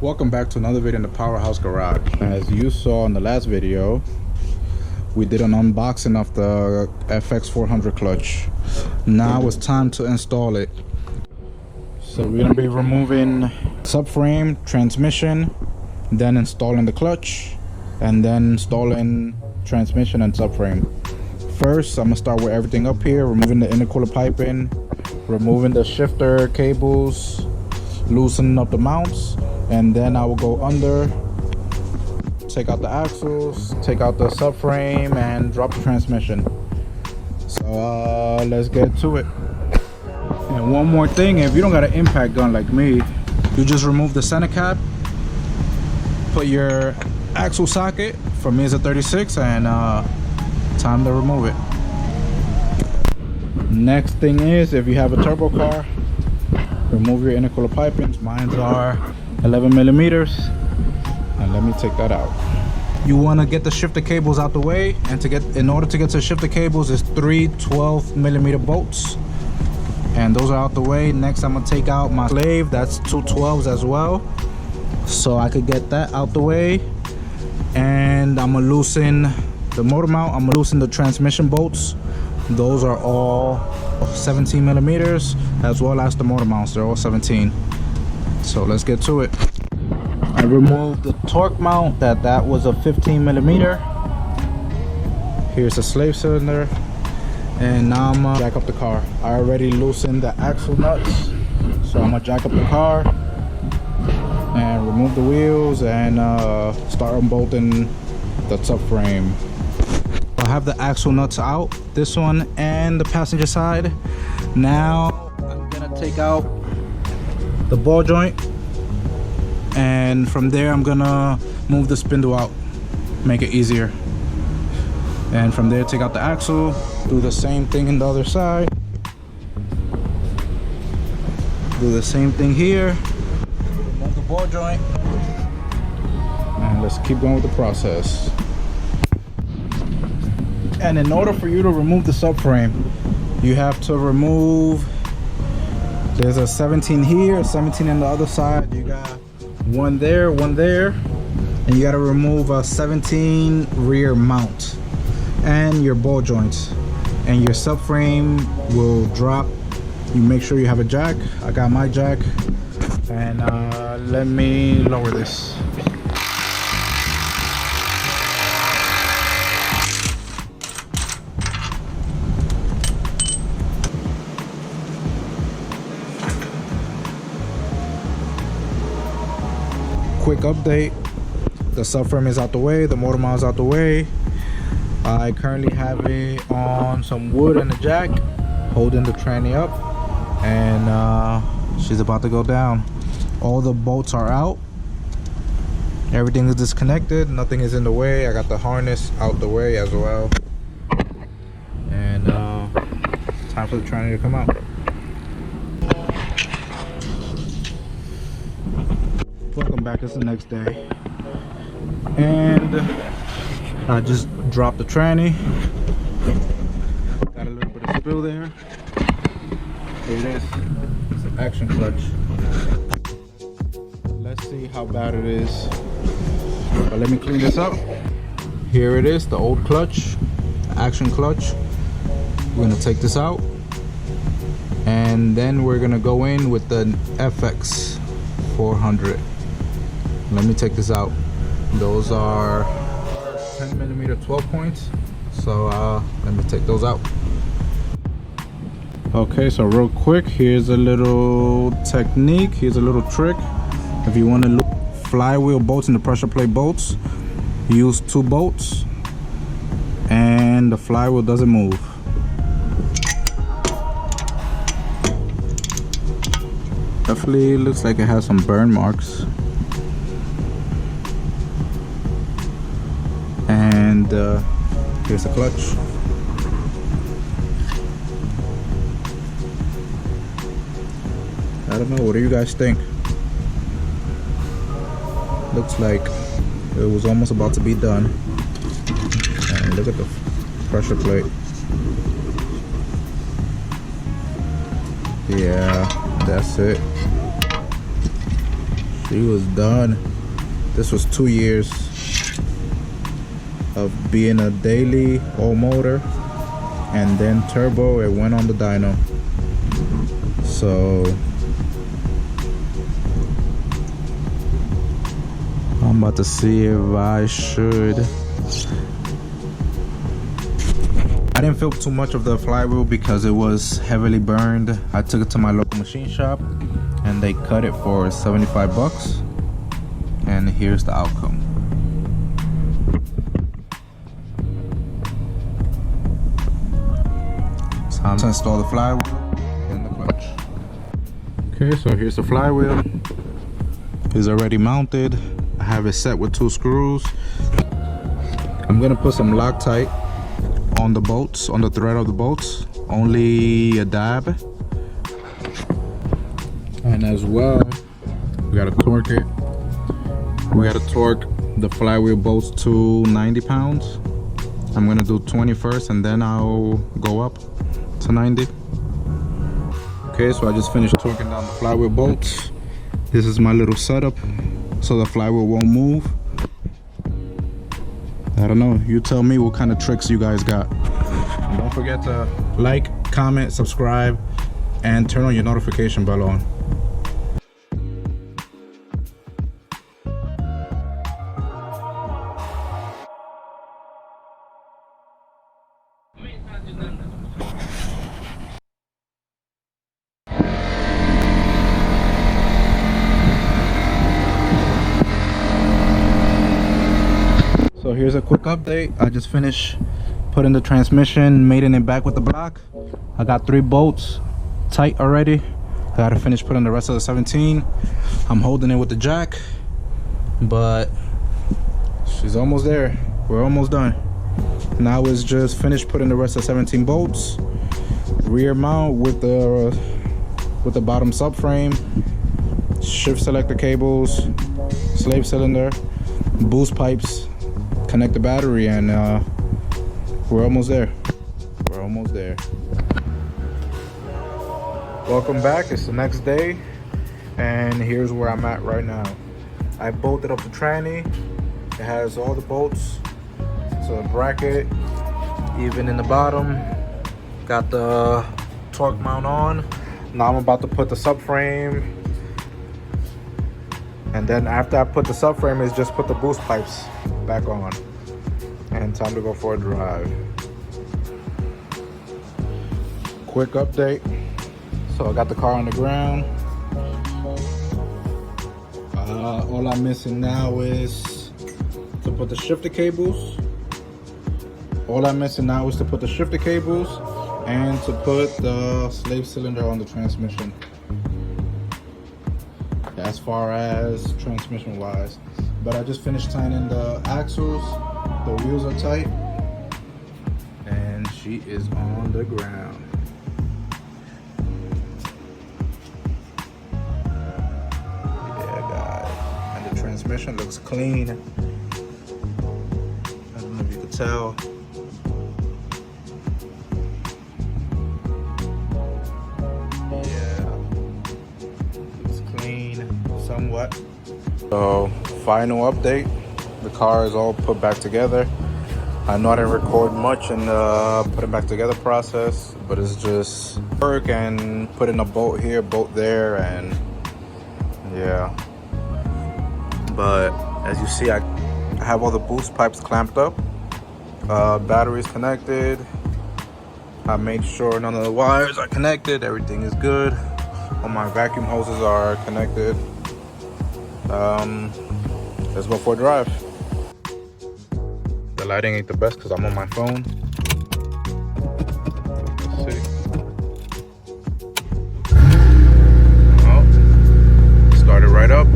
Welcome back to another video in the Powerhouse Garage. As you saw in the last video, we did an unboxing of the FX400 clutch. Now it's time to install it. So we're gonna be removing subframe, transmission, then installing the clutch, and then installing transmission and subframe. First, I'm gonna start with everything up here, removing the intercooler piping, removing the shifter cables, loosening up the mounts, and then I will go under, take out the axles, take out the subframe, and drop the transmission. So let's get to it. And one more thing, if you don't got an impact gun like me, you just remove the center cap, put your axle socket, for me it's a 36, and time to remove it. Next thing is, if you have a turbo car, remove your intercooler pipings. Mine are 11 millimeters, and let me take that out. You want to get the shifter cables out the way, and in order to get to the shifter cables is 3 12 millimeter bolts, and those are out the way. Next, I'm gonna take out my slave. That's 2 12s as well, so I could get that out the way. And I'm gonna loosen the motor mount. I'm gonna loosen the transmission bolts. Those are all 17 millimeters, as well as the motor mounts. They're all 17. So let's get to it. I removed the torque mount. That was a 15 millimeter. Here's the slave cylinder, and now I'm gonna jack up the car. I already loosened the axle nuts, so I'm gonna jack up the car and remove the wheels and start unbolting the subframe. I have the axle nuts out, this one and the passenger side. Now I'm gonna take out the ball joint, and from there I'm gonna move the spindle out, make it easier. And from there, take out the axle, do the same thing in the other side, do the same thing here, remove the ball joint, and let's keep going with the process. And in order for you to remove the subframe, you have to remove, there's a 17 here, 17 on the other side. You got one there, and you got to remove a 17 rear mount and your ball joints, and your subframe will drop. You make sure you have a jack. I got my jack, and let me lower this. Quick update, the subframe is out the way, the motor mount is out the way. I currently have it on some wood and a jack, holding the tranny up, and she's about to go down. All the bolts are out, everything is disconnected, nothing is in the way. I got the harness out the way as well, and it's time for the tranny to come out. Welcome back, it's the next day, and I just dropped the tranny. Got a little bit of spill there. Here it is. It's an action clutch. Let's see how bad it is. But let me clean this up. Here it is, the old clutch, action clutch. We're gonna take this out, and then we're gonna go in with the FX400. Let me take this out. Those are 10 millimeter 12 points, so let me take those out. Okay, so real quick, here's a little technique, here's a little trick. If you want to look flywheel bolts and the pressure plate bolts, use 2 bolts and the flywheel doesn't move. Definitely looks like it has some burn marks. And here's the clutch. I don't know, what do you guys think? Looks like it was almost about to be done. And look at the pressure plate. Yeah, that's it. She was done. This was 2 years of being a daily all motor, and then turbo, it went on the dyno. So I'm about to see if I should. I didn't feel too much of the flywheel because it was heavily burned. I took it to my local machine shop and they cut it for 75 bucks. And here's the outcome. Time to install the flywheel and the clutch. Okay, so here's the flywheel. It's already mounted. I have it set with 2 screws. I'm gonna put some Loctite on the bolts, on the thread of the bolts. Only a dab. And as well, we gotta torque it. We gotta torque the flywheel bolts to 90 pounds. I'm gonna do 20 first and then I'll go up to 90. Okay, so I just finished torquing down the flywheel bolts. This is my little setup so the flywheel won't move. I don't know, you tell me what kind of tricks you guys got. And don't forget to like, comment, subscribe, and turn on your notification bell on. So here's a quick update. I just finished putting the transmission, mating it back with the block. I got 3 bolts tight already. I gotta finish putting the rest of the 17. I'm holding it with the jack, but she's almost there. We're almost done. Now it's just finish putting the rest of 17 bolts, rear mount with the bottom subframe, shift selector cables, slave cylinder, boost pipes, connect the battery, and we're almost there. We're almost there. Welcome back. It's the next day and here's where I'm at right now. I bolted up the tranny. It has all the bolts to the bracket, even in the bottom. Got the torque mount on. Now I'm about to put the subframe, and then after I put the subframe is just put the boost pipes back on, and time to go for a drive. Quick update. So I got the car on the ground. All I'm missing now is to put the shifter cables. All I'm missing now is to put the shifter cables and to put the slave cylinder on the transmission. As far as transmission wise. But I just finished tightening the axles. The wheels are tight. And she is on the ground. Transmission looks clean. I don't know if you can tell. Yeah, looks clean somewhat. So final update, the car is all put back together. I know I didn't record much in the put it back together process, but it's just work and putting a bolt here, bolt there, and yeah. But as you see, I have all the boost pipes clamped up, batteries connected. I made sure none of the wires are connected, everything is good. All my vacuum hoses are connected. Let's go for a drive. The lighting ain't the best because I'm on my phone. Let's see. Oh, started right up.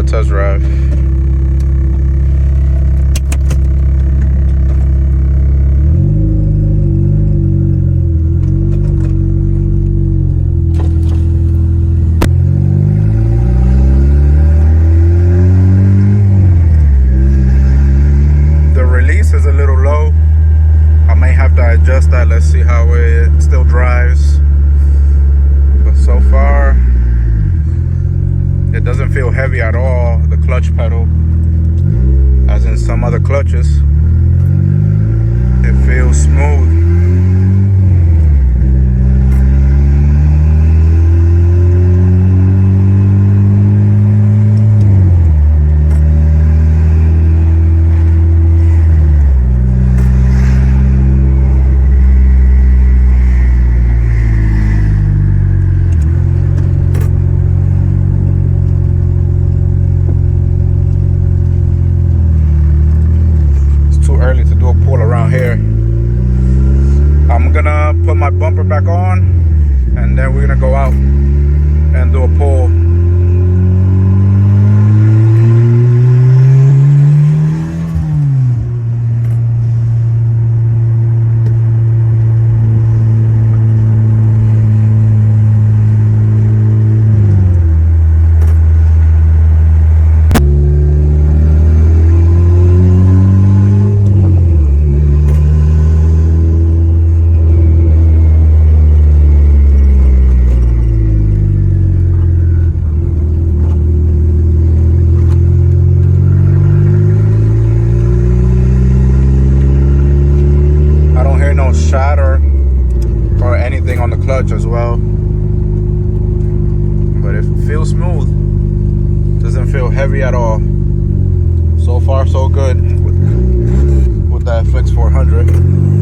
Test drive. let's see how it still drives. But so far, it doesn't feel heavy at all, the clutch pedal, as in some other clutches. It feels smooth. I'm gonna put my bumper back on, and then we're gonna go out and do a pull. Shatter or anything on the clutch as well, but it feels smooth. Doesn't feel heavy at all. So far so good with the FX400.